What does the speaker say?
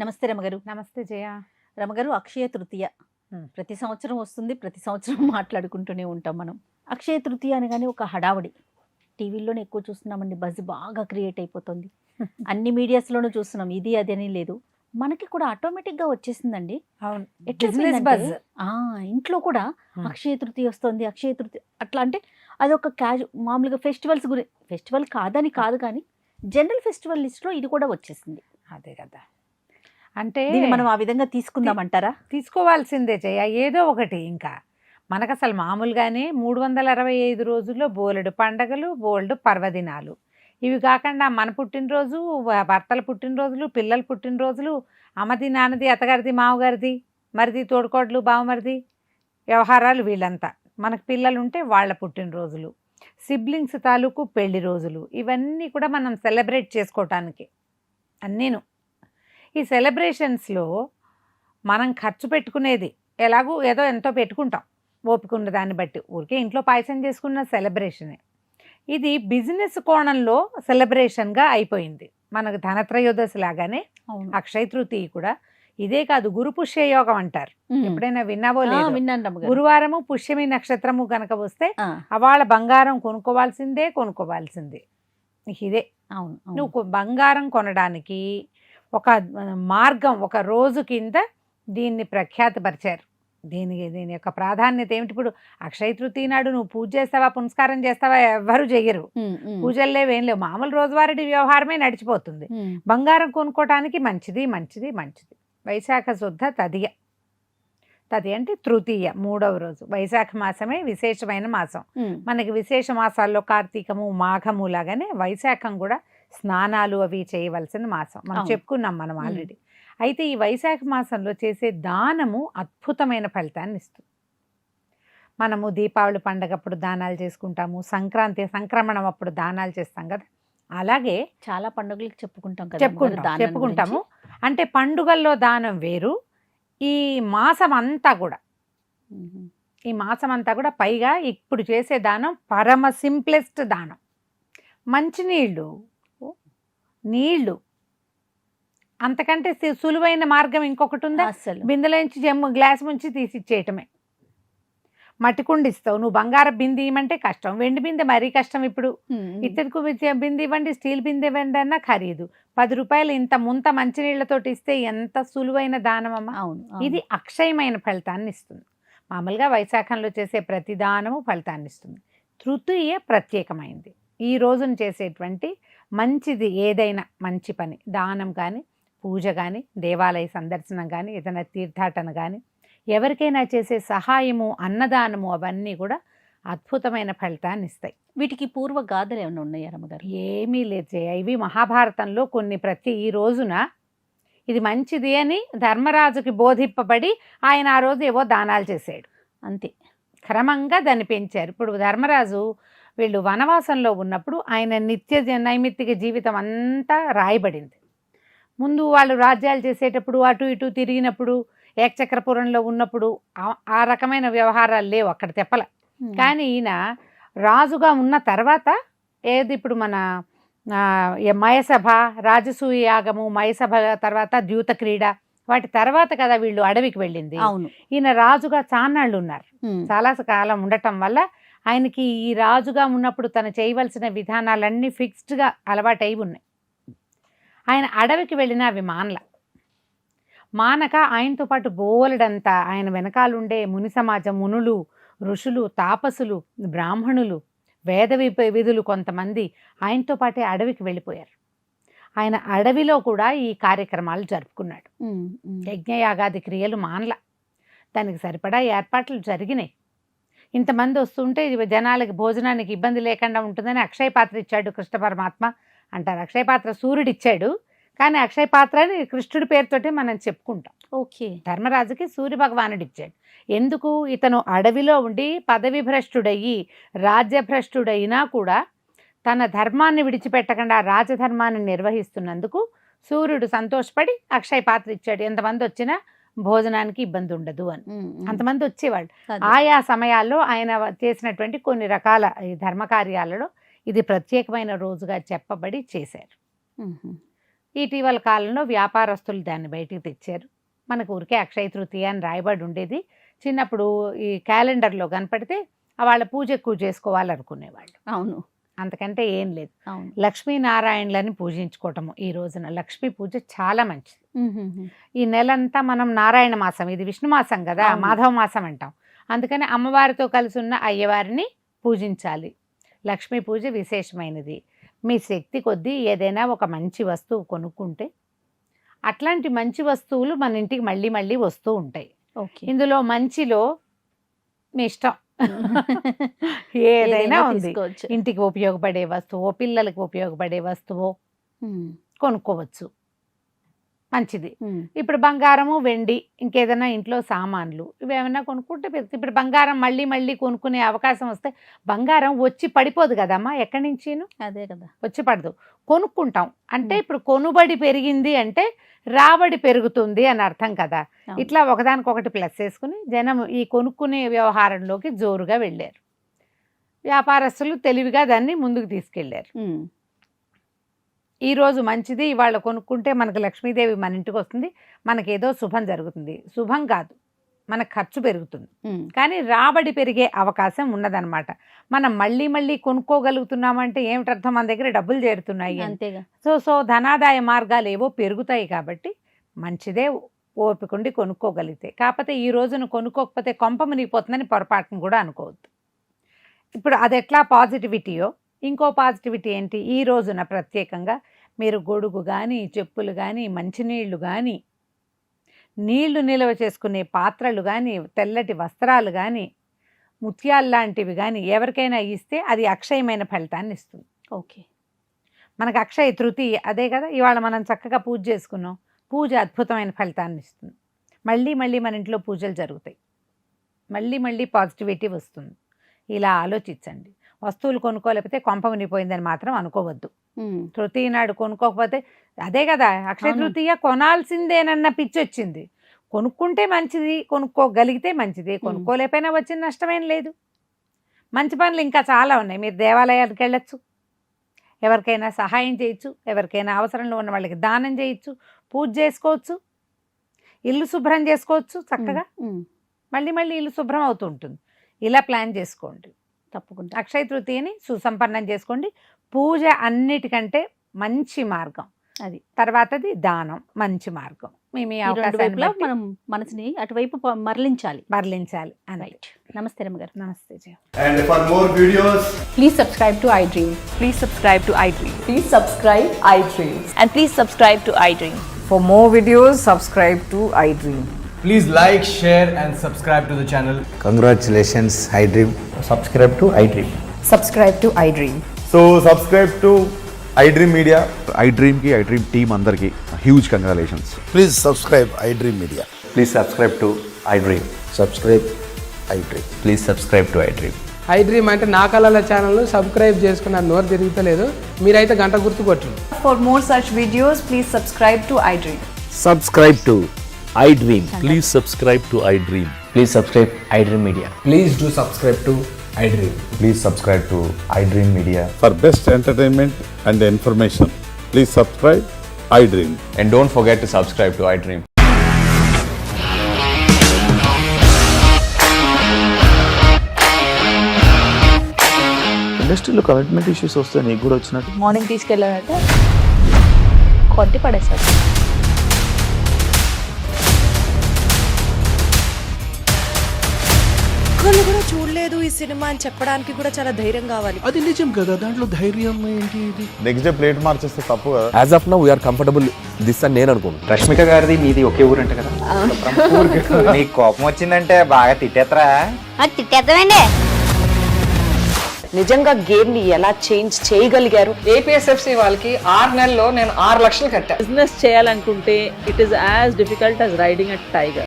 నమస్తే రమగారు. నమస్తే జయ. రమగారు, అక్షయ తృతీయ ప్రతి సంవత్సరం వస్తుంది. ప్రతి సంవత్సరం మాట్లాడుకుంటూనే ఉంటాం మనం. అక్షయ తృతీయ అనగానే ఒక హడావుడి. టీవీల్లోనే ఎక్కువ చూస్తున్నామండి. బజ్ బాగా క్రియేట్ అయిపోతుంది. అన్ని మీడియాస్లోనూ చూస్తున్నాం. ఇది అది అని లేదు, మనకి కూడా ఆటోమేటిక్గా వచ్చేసిందండి. అవును, బిజినెస్ బజ్. ఇంట్లో కూడా అక్షయ తృతీయ వస్తుంది, అక్షయ తృతీయ అట్లా అంటే అదొక మామూలుగా ఫెస్టివల్ కాదని కాదు, కానీ జనరల్ ఫెస్టివల్ లిస్ట్లో ఇది కూడా వచ్చేసింది. అదే కదా. అంటే మనం ఆ విధంగా తీసుకుందామంటారా? తీసుకోవాల్సిందే జయ, ఏదో ఒకటి. ఇంకా మనకు అసలు మామూలుగానే 365 రోజుల్లో బోలెడు పండగలు, బోలెడు పర్వదినాలు. ఇవి కాకుండా మన పుట్టినరోజు, భర్తల పుట్టినరోజులు, పిల్లల పుట్టినరోజులు, అమ్మది, నాన్నది, అత్తగారిది, మామగారిది, మరిది, తోడుకోడలు, బావమరిది వ్యవహారాలు, వీళ్ళంతా మనకు పిల్లలు ఉంటే వాళ్ళ పుట్టినరోజులు, సిబ్లింగ్స్ తాలూకు పెళ్లి రోజులు, ఇవన్నీ కూడా మనం సెలబ్రేట్ చేసుకోవటానికి అన్నీను. ఈ సెలబ్రేషన్స్లో మనం ఖర్చు పెట్టుకునేది ఎలాగూ ఏదో ఎంతో పెట్టుకుంటాం, ఓపిక ఉన్న దాన్ని బట్టి. ఊరికే ఇంట్లో పాయసం చేసుకున్న సెలబ్రేషనే. ఇది బిజినెస్ కోణంలో సెలబ్రేషన్గా అయిపోయింది. మనకు ధనత్రయోదశి లాగానే అక్షయ తృతీయ కూడా ఇదే కాదు, గురు పుష్య యోగం అంటారు. ఎప్పుడైనా విన్నావో లేదు? విన్నాను. గురువారము పుష్యమి నక్షత్రము కనుక వస్తే వాళ్ళ బంగారం కొనుక్కోవాల్సిందే. ఇదే. అవును, నువ్వు బంగారం కొనడానికి ఒక మార్గం, ఒక రోజు కింద దీన్ని ప్రఖ్యాతపరిచారు. దీని యొక్క ప్రాధాన్యత ఏమిటి? ఇప్పుడు అక్షయ తృతీయ నాడు నువ్వు పూజ చేస్తావా, పునస్కారం చేస్తావా? ఎవ్వరు చెయ్యరు. పూజలు లేవు, ఏం లేవు, మామూలు రోజువారీ వ్యవహారమే నడిచిపోతుంది. బంగారం కొనుక్కోవటానికి మంచిది. వైశాఖ శుద్ధ తదియ అంటే తృతీయ, 3వ రోజు. వైశాఖ మాసమే విశేషమైన మాసం. మనకి విశేష మాసాల్లో కార్తీకము, మాఘము లాగానే వైశాఖం కూడా స్నానాలు అవి చేయవలసిన మాసం. మనం చెప్పుకున్నాం మనం ఆల్రెడీ. అయితే ఈ వైశాఖ మాసంలో చేసే దానము అద్భుతమైన ఫలితాన్ని ఇస్తుంది. మనము దీపావళి పండగప్పుడు దానాలు చేసుకుంటాము, సంక్రమణం అప్పుడు దానాలు చేస్తాం కదా. అలాగే చాలా పండుగలకు చెప్పుకుంటాము. అంటే పండుగల్లో దానం వేరు. ఈ మాసం అంతా కూడా పైగా ఇప్పుడు చేసే దానం పరమ సింప్లెస్ట్ దానం. నీళ్లు అంతకంటే సులువైన మార్గం ఇంకొకటి ఉందా? అసలు బిందెలోంచి గ్లాస్ ముంచి తీసిచ్చేయటమే. మట్టి కుండ ఇస్తావు, నువ్వు బంగారం బిందె ఇవ్వమంటే కష్టం, వెండి బిందె మరీ కష్టం. ఇప్పుడు ఇత్తడికు బిందె ఇవ్వండి, స్టీల్ బిందె ఇవ్వండి అన్నా ఖరీదు. 10 రూపాయలు ఇంత ముంత మంచినీళ్లతోటి ఇస్తే ఎంత సులువైన దానమమ్మా. ఇది అక్షయమైన ఫలితాన్ని ఇస్తుంది. మామూలుగా వైశాఖంలో చేసే ప్రతి దానము ఫలితాన్ని ఇస్తుంది. తృతీయ ప్రత్యేకమైంది. ఈ రోజున చేసేటువంటి మంచిది ఏదైనా మంచి పని, దానం కానీ, పూజ కానీ, దేవాలయ సందర్శనం కానీ, ఏదైనా తీర్థాటన కానీ, ఎవరికైనా చేసే సహాయము, అన్నదానము, అవన్నీ కూడా అద్భుతమైన ఫలితాన్ని ఇస్తాయి. వీటికి పూర్వ గాథలు ఏమైనా ఉన్నాయా రమ్మగారు? ఏమీ లేదు. ఇవి మహాభారతంలో కొన్ని ఈ రోజున ఇది మంచిది అని ధర్మరాజుకి బోధింపబడి ఆయన ఆ రోజు ఏవో దానాలు చేశాడు. అంతే. క్రమంగా దాన్ని పెంచారు. ఇప్పుడు ధర్మరాజు వీళ్ళు వనవాసంలో ఉన్నప్పుడు ఆయన నైమిత్తిక జీవితం అంతా రాయబడింది. ముందు వాళ్ళు రాజ్యాలు చేసేటప్పుడు అటు ఇటు తిరిగినప్పుడు, ఏకచక్రపురంలో ఉన్నప్పుడు ఆ రకమైన వ్యవహారాలు లేవు అక్కడ తెప్పల. కానీ ఈయన రాజుగా ఉన్న తర్వాత ఇప్పుడు మన మయసభ, రాజసూయ యాగము, మయసభ తర్వాత ద్యూత క్రీడ, వాటి తర్వాత కదా వీళ్ళు అడవికి వెళ్ళింది. ఈయన రాజుగా చాన్నాళ్ళు ఉన్నారు. చాలా కాలం ఉండటం వల్ల ఆయనకి ఈ రాజుగా ఉన్నప్పుడు తను చేయవలసిన విధానాలన్నీ ఫిక్స్డ్గా అలవాటై ఉన్నాయి. ఆయన అడవికి వెళ్ళిన అవి మానక ఆయనతో పాటు బోలెడంతా ఆయన వెనకాలుండే ముని సమాజం, మునులు, ఋషులు, తాపసులు, బ్రాహ్మణులు, వేద విధులు కొంతమంది ఆయనతో పాటే అడవికి వెళ్ళిపోయారు. ఆయన అడవిలో కూడా ఈ కార్యక్రమాలు జరుపుకున్నాడు. యజ్ఞయాగాది క్రియలు దానికి సరిపడా ఏర్పాట్లు జరిగినాయి. ఇంతమంది వస్తుంటే జనాలకి భోజనానికి ఇబ్బంది లేకుండా ఉంటుందని అక్షయ పాత్ర ఇచ్చాడు కృష్ణ పరమాత్మ అంటారు. అక్షయ పాత్ర సూర్యుడు ఇచ్చాడు, కానీ అక్షయ పాత్ర అని కృష్ణుడి పేరుతోటే మనం చెప్పుకుంటాం. ఓకే. ధర్మరాజుకి సూర్య భగవానుడు ఇచ్చాడు. ఎందుకు? ఇతను అడవిలో ఉండి పదవి భ్రష్టుడయ్యి రాజ్యభ్రష్టుడైనా కూడా తన ధర్మాన్ని విడిచిపెట్టకుండా రాజధర్మాన్ని నిర్వహిస్తున్నందుకు సూర్యుడు సంతోషపడి అక్షయ పాత్ర ఇచ్చాడు. ఎంతమంది వచ్చినా భోజనానికి ఇబ్బంది ఉండదు అని. అంతమంది వచ్చేవాళ్ళు. ఆయా సమయాల్లో ఆయన చేసినటువంటి కొన్ని రకాల ఈ ధర్మకార్యాలలో ఇది ప్రత్యేకమైన రోజుగా చెప్పబడి చేశారు. ఇటీవల కాలంలో వ్యాపారస్తులు దాన్ని బయటికి తెచ్చారు. మనకు ఊరికే అక్షయ తృతీయ అని రాయబడి ఉండేది. చిన్నప్పుడు ఈ క్యాలెండర్లో కనపడితే వాళ్ళ పూజ ఎక్కువ చేసుకోవాలనుకునేవాళ్ళు. అవును, అంతకంటే ఏం లేదు. అవును. లక్ష్మీనారాయణులని పూజించుకోవటము ఈ రోజున లక్ష్మీ పూజ చాలా మంచిది. మ్మ్. ఈ నెలంతా మనం నారాయణ మాసం, ఇది విష్ణు మాసం కదా, అవును. మాధవ మాసం అంటాం. అందుకని అమ్మవారితో కలిసి ఉన్న అయ్యవారిని పూజించాలి. లక్ష్మీ పూజ విశేషమైనది. మీ శక్తి కొద్దీ ఏదైనా ఒక మంచి వస్తువు కొనుక్కుంటే అట్లాంటి మంచి వస్తువులు మన ఇంటికి మళ్ళీ మళ్ళీ వస్తూ ఉంటాయి. ఓకే. ఇందులో మంచిలో మీ ఇష్టం ఏదైనా ఉంది. తీసుకోవచ్చు. ఇంటికి ఉపయోగపడే వస్తువు, పిల్లలకు ఉపయోగపడే వస్తువు మ్మ్. కొనుక్కోవచ్చు, మంచిది. మ్మ్. ఇప్పుడు బంగారము, వెండి, ఇంకేదైనా ఇంట్లో సామాన్లు ఇవి ఏమైనా కొనుక్కుంటే ఇప్పుడు బంగారం మళ్ళీ మళ్ళీ కొనుక్కునే అవకాశం వస్తే బంగారం వచ్చి పడిపోదు కదమ్మా, ఎక్కడి నుంచిను అదే కదా. వచ్చి పడదు, కొనుక్కుంటాం. అంటే ఇప్పుడు కొనుబడి పెరిగింది అంటే రాబడి పెరుగుతుంది అని అర్థం కదా. అవును. ఇట్లా ఒకదానికొకటి ప్లస్ చేసుకుని జనం ఈ కొనుక్కునే వ్యవహారంలోకి జోరుగా వెళ్ళారు. వ్యాపారస్తులు తెలివిగా దాన్ని ముందుకు తీసుకెళ్లారు. మ్మ్. ఈ రోజు మంచిది, ఇవాళ కొనుక్కుంటే మనకు లక్ష్మీదేవి మన ఇంటికి వస్తుంది, మనకేదో శుభం జరుగుతుంది. శుభం కాదు, మనకు ఖర్చు పెరుగుతుంది, మ్మ్. కానీ రాబడి పెరిగే అవకాశం ఉన్నదన్నమాట. మనం మళ్ళీ మళ్ళీ కొనుక్కోగలుగుతున్నామంటే ఏమిటి అర్థం? మన దగ్గర డబ్బులు చేరుతున్నాయి అని. అంతేగా. సో ధనాదాయ మార్గాలు ఏవో పెరుగుతాయి కాబట్టి మంచిదే, ఓపికండి కొనుక్కోగలిగితే. కాకపోతే ఈ రోజున కొనుక్కోకపోతే కొంప మునిగిపోతుందని పొరపాటును కూడా అనుకోవద్దు. ఇప్పుడు అది ఎట్లా పాజిటివిటీయో, ఇంకో పాజిటివిటీ ఏంటి? ఈ రోజున ప్రత్యేకంగా మీరు గొడుగు కానీ, చెప్పులు కానీ, మంచినీళ్ళు కానీ, నీళ్లు నిల్వ చేసుకునే పాత్రలు కానీ, తెల్లటి వస్త్రాలు కానీ, ముత్యాలు లాంటివి కానీ ఎవరికైనా ఇస్తే అది అక్షయమైన ఫలితాన్ని ఇస్తుంది. ఓకే. మనకు అక్షయ తృతీయ అదే కదా, ఇవాళ మనం చక్కగా పూజ చేసుకున్నాం, పూజ అద్భుతమైన ఫలితాన్ని ఇస్తుంది. మళ్ళీ మళ్ళీ మన ఇంట్లో పూజలు జరుగుతాయి, మళ్ళీ మళ్ళీ పాజిటివిటీ వస్తుంది. ఇలా ఆలోచించండి. వస్తువులు కొనుక్కోలేకపోతే కొంప మునిగిపోయిందని మాత్రం అనుకోవద్దు. మ్మ్. తృతీయ నాడు కొనుక్కోకపోతే అదే కదా, అక్షయ అవును. తృతీయ కొనాల్సిందేనన్న పిచ్చి వచ్చింది. కొనుక్కుంటే మంచిది, కొనుక్కోగలిగితే మంచిది, కొనుక్కోలేకపోయినా వచ్చిన నష్టమేం లేదు. మంచి పనులు ఇంకా చాలా ఉన్నాయి. మీరు దేవాలయాలకు వెళ్ళచ్చు, ఎవరికైనా సహాయం చేయొచ్చు, ఎవరికైనా అవసరంలో ఉన్న వాళ్ళకి దానం చేయొచ్చు, పూజ చేసుకోవచ్చు, ఇల్లు శుభ్రం చేసుకోవచ్చు చక్కగా. మ్మ్. మళ్ళీ మళ్ళీ ఇల్లు శుభ్రం అవుతూ ఉంటుంది. ఇలా ప్లాన్ చేసుకోండి. తప్పకుండా. అక్షయ తృతీయని సుసంపన్నం చేసుకోండి. పూజ అన్నిటికంటే మంచి మార్గం అది. తర్వాతది దానం, మంచి మార్గం. మీ ఈ రెండు అవకాశాన్ని వైపులా బట్టి మనం మనసుని అటువైపు మరలించాలి. మరలించాలి అని. రైట్. నమస్తే రమ్మగారు. నమస్తే జయ. And for more videos, Please subscribe to iDream. Please subscribe to iDream. Please subscribe iDream. And please subscribe to iDream. For more videos, subscribe to iDream. please like, share and subscribe to the channel. Congratulations, iDream. subscribe to iDream. Subscribe to iDream. So subscribe to iDream Media. iDream team andarki huge congratulations. Please subscribe iDream Media. Please subscribe to iDream. Subscribe iDream. Please subscribe to iDream. iDream అంటే నా కళల ఛానల్ను subscribe చేసుకున్న నోరు తిరుగుతలేదు, మీరైతే గంట గుర్తు కొట్టండి. For more such videos, please subscribe to iDream. Subscribe to iDream. Please subscribe to iDream. Please subscribe iDream Media. Please do subscribe to iDream. Please subscribe to iDream Media. For best entertainment and information, please subscribe iDream. And don't forget to subscribe to iDream. ఇండస్ట్రీలో commitment issues వస్తే నీకు కూడా వచ్చినట్టు morning తీసుకెళ్ళారంటే కొట్టి పడేశారు. ఒక్కళ్ళు కూడా చూడలేదు ఈ సినిమా అని చెప్పడానికి కూడా చాలా ధైర్యం కావాలి. అది నిజం కదా, దాంట్లో ధైర్యం ఏంటి? ఇది నెక్స్ట్ డే ప్లేట్ మార్చేస్తే తప్పు కదా. As of now we are comfortable this అని నేను అనుకుంటున్నాను. రష్మిక గారిది మీది ఒకే ఊరు అంట కదా? నీకు కోపం వచ్చిందంటే బాగా తిట్టేత్తరా? తిట్టేద్దామండి. నిజంగా గేమ్ ని ఎలా చేంజ్ చేయగలిగారు? ఏపీఎస్ఎఫ్సి వాళ్ళకి 6 నెలల్లో నేను 6 లక్షలు కట్టా. బిజినెస్ చేయాలనుకుంటే it is as difficult as riding a tiger.